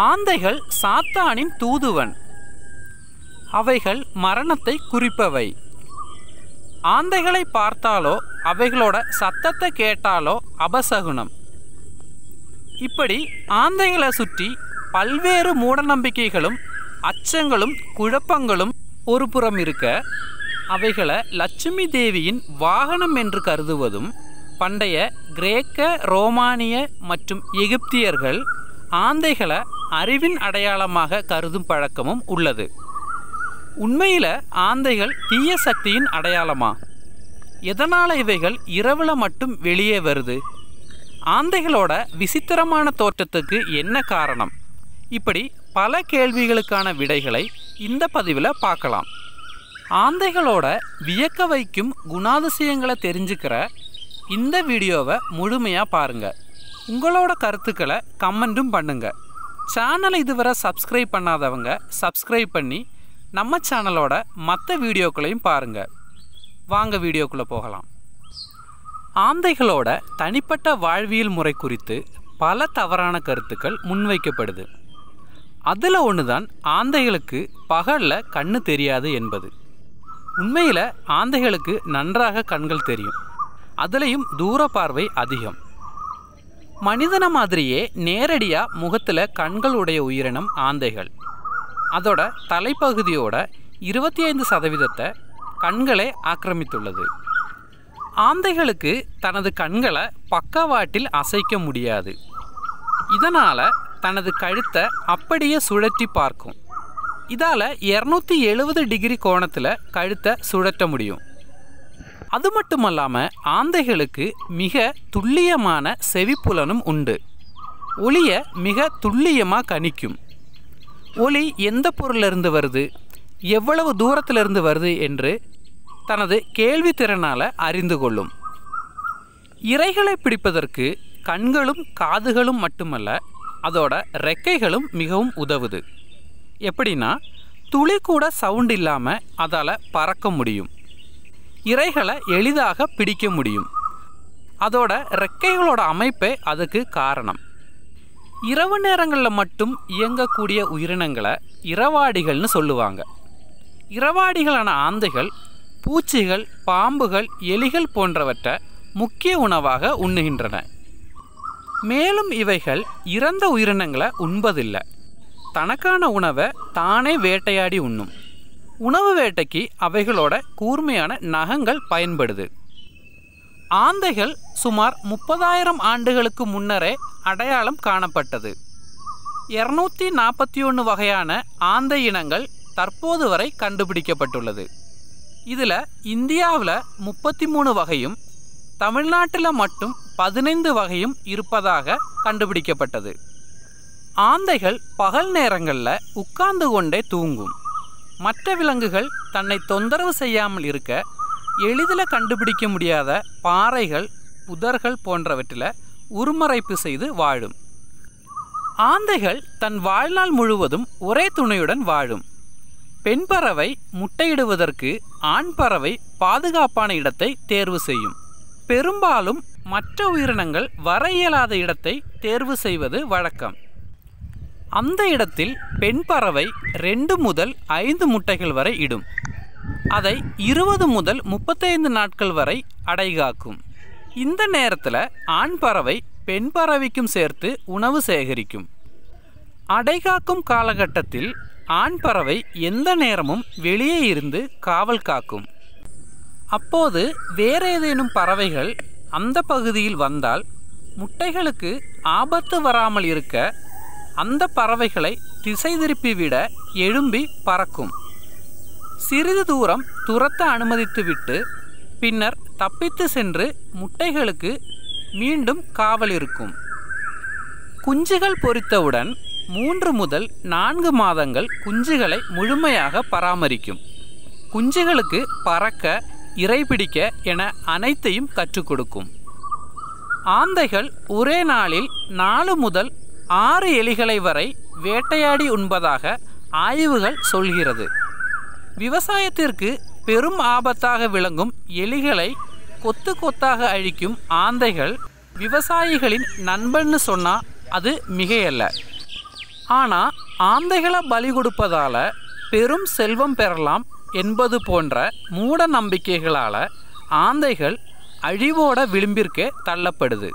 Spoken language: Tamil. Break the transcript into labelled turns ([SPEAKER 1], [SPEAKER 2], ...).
[SPEAKER 1] ஆந்தைகள் சாத்தானின் தூதுவன். அவைகள் மரணத்தை குறிப்பவை. ஆந்தைகளை பார்த்தாலோ அவைகளோட சத்தத்தை கேட்டாலோ அபசகுனம். இப்படி ஆந்தைகளை சுற்றி பல்வேறு மூடநம்பிக்கைகளும் அச்சங்களும் குழப்பங்களும் ஒரு புறம் இருக்க, அவைகளை லட்சுமி தேவியின் வாகனம் என்று கருதுவதும் பண்டைய கிரேக்க, ரோமானிய மற்றும் எகிப்தியர்கள் ஆந்தைகளை அறிவின் அடையாளமாக கருதும் பழக்கமும் உள்ளது. உண்மையில் ஆந்தைகள் தீய சக்தியின் அடையாளமா? எதனால் இவைகள் இரவில் மட்டும் வெளியே வருது? ஆந்தைகளோட விசித்திரமான தோற்றத்துக்கு என்ன காரணம்? இப்படி பல கேள்விகளுக்கான விடைகளை இந்த பதிவில் பார்க்கலாம். ஆந்தைகளோட வியக்க வைக்கும் குணாதிசயங்களை தெரிஞ்சுக்கிற இந்த வீடியோவை முழுமையாக பாருங்கள். உங்களோட கருத்துக்களை கமெண்ட்டும் பண்ணுங்கள். சேனலை இதுவரை சப்ஸ்கிரைப் பண்ணாதவங்க சப்ஸ்கிரைப் பண்ணி நம்ம சேனலோட மற்ற வீடியோக்களையும் பாருங்கள். வாங்க வீடியோக்குள்ளே போகலாம். ஆந்தைகளோட தனிப்பட்ட வாழ்வியல் முறை குறித்து பல தவறான கருத்துக்கள் முன்வைக்கப்படுது. அதில் ஒன்று தான் ஆந்தைகளுக்கு பகலில் கண்ணு தெரியாது என்பது. உண்மையில் ஆந்தைகளுக்கு நன்றாக கண்கள் தெரியும். அதுலேயும் தூர பார்வை அதிகம். மனிதனை மாதிரியே நேரடியாக முகத்தில் கண்களுடைய உயிரினம் ஆந்தைகள். அதோட தலைப்பகுதியோட 25% கண்களே ஆக்கிரமித்துள்ளது. ஆந்தைகளுக்கு தனது கண்களை பக்கவாட்டில் அசைக்க முடியாது. இதனால் தனது கழுத்தை அப்படியே சுழற்றி பார்க்கும். இதால் 270 டிகிரி கோணத்தில் கழுத்தை சுழற்ற முடியும். அது மட்டுமல்லாமல் ஆந்தைகளுக்கு மிக துல்லியமான செவிப்புலனும் உண்டு. ஒளியை மிக துல்லியமாக கணிக்கும். ஒளி எந்த பொருளிலிருந்து வருது, எவ்வளவு தூரத்திலிருந்து வருது என்று தனது கேள்வி திறனால் அறிந்து கொள்ளும். இரைகளை பிடிப்பதற்கு கண்களும் காதுகளும் மட்டுமல்ல, அதோட ரெக்கைகளும் மிகவும் உதவுது. எப்படின்னா, துளி கூட சவுண்ட் இல்லாமல் அதால் பறக்க முடியும். இரைகளை எளிதாக பிடிக்க முடியும். அதோட ரெக்கைகளோட அமைப்பே அதுக்கு காரணம். இரவு நேரங்களில் மட்டும் இயங்கக்கூடிய உயிரினங்களை இரவாடிகள்னு சொல்லுவாங்க. இரவாடிகளான ஆந்தைகள் பூச்சிகள், பாம்புகள், எலிகள் போன்றவற்றை முக்கிய உணவாக உண்ணுகின்றன. மேலும் இவைகள் இறந்த உயிரினங்களை உண்பதில்லை. தனக்கான உணவை தானே வேட்டையாடி உண்ணும். உணவு வேட்டைக்கு அவைகளோட கூர்மையான நகங்கள் பயன்படுது. ஆந்தைகள் சுமார் 30,000 ஆண்டுகளுக்கு முன்னரே அடையாளம் காணப்பட்டது. 241 வகையான ஆந்தை இனங்கள் தற்போது வரை கண்டுபிடிக்கப்பட்டுள்ளது. இதில் இந்தியாவில் 33 வகையும் தமிழ்நாட்டில் மட்டும் 15 வகையும் இருப்பதாக கண்டுபிடிக்கப்பட்டது. ஆந்தைகள் பகல் நேரங்களில் உட்கார்ந்து கொண்டே தூங்கும். மற்ற விலங்குகள் தன்னை தொந்தரவு செய்யாமல் இருக்க எளிதில் கண்டுபிடிக்க முடியாத பாறைகள், புதர்கள் போன்றவற்றில் உருமறைப்பு செய்து வாழும். ஆந்தைகள் தன் வாழ்நாள் முழுவதும் ஒரே துணையுடன் வாழும். பெண் பறவை முட்டையிடுவதற்கு ஆண் பறவை பாதுகாப்பான இடத்தை தேர்வு செய்யும். பெரும்பாலும் மற்ற உயிரினங்கள் வர இயலாத இடத்தை தேர்வு செய்வது வழக்கம். அந்த இடத்தில் பெண் பறவை 2 முதல் 5 முட்டைகள் வரை இடும். அதை 20 முதல் 35 நாட்கள் வரை அடைகாக்கும். இந்த நேரத்தில் ஆண் பறவை பெண் பறவைக்கும் சேர்த்து உணவு சேகரிக்கும். அடைகாக்கும் காலகட்டத்தில் ஆண் பறவை எந்த நேரமும் வெளியே இருந்து காவல் காக்கும். அப்போது வேற ஏதேனும் பறவைகள் அந்த பகுதியில் வந்தால் முட்டைகளுக்கு ஆபத்து வராமல் இருக்க அந்த பறவைகளை திசை திருப்பிவிட எழும்பி பறக்கும். சிறிது தூரம் துரத்த அனுமதித்துவிட்டு பின்னர் தப்பித்து சென்று முட்டைகளுக்கு மீண்டும் காவல் இருக்கும். குஞ்சுகள் பொரித்தவுடன் 3 முதல் 4 மாதங்கள் குஞ்சுகளை முழுமையாக பராமரிக்கும். குஞ்சுகளுக்கு பறக்க, இரைபிடிக்க என அனைத்தையும் கற்றுக் கொடுக்கும். ஆந்தைகள் ஒரே நாளில் 4 முதல் 6 எலிகளை வரை வேட்டையாடி உண்பதாக ஆய்வுகள் சொல்கிறது. விவசாயத்திற்கு பெரும் ஆபத்தாக விளங்கும் எலிகளை கொத்து கொத்தாக அழிக்கும் ஆந்தைகள் விவசாயிகளின் நண்பன்னு சொன்னால் அது மிகையல்ல. ஆனால் ஆந்தைகளை பலி கொடுப்பதால் பெரும் செல்வம் பெறலாம் என்பது போன்ற மூட நம்பிக்கைகளால் ஆந்தைகள் அழிவோட விளிம்பிற்கு தள்ளப்படுது.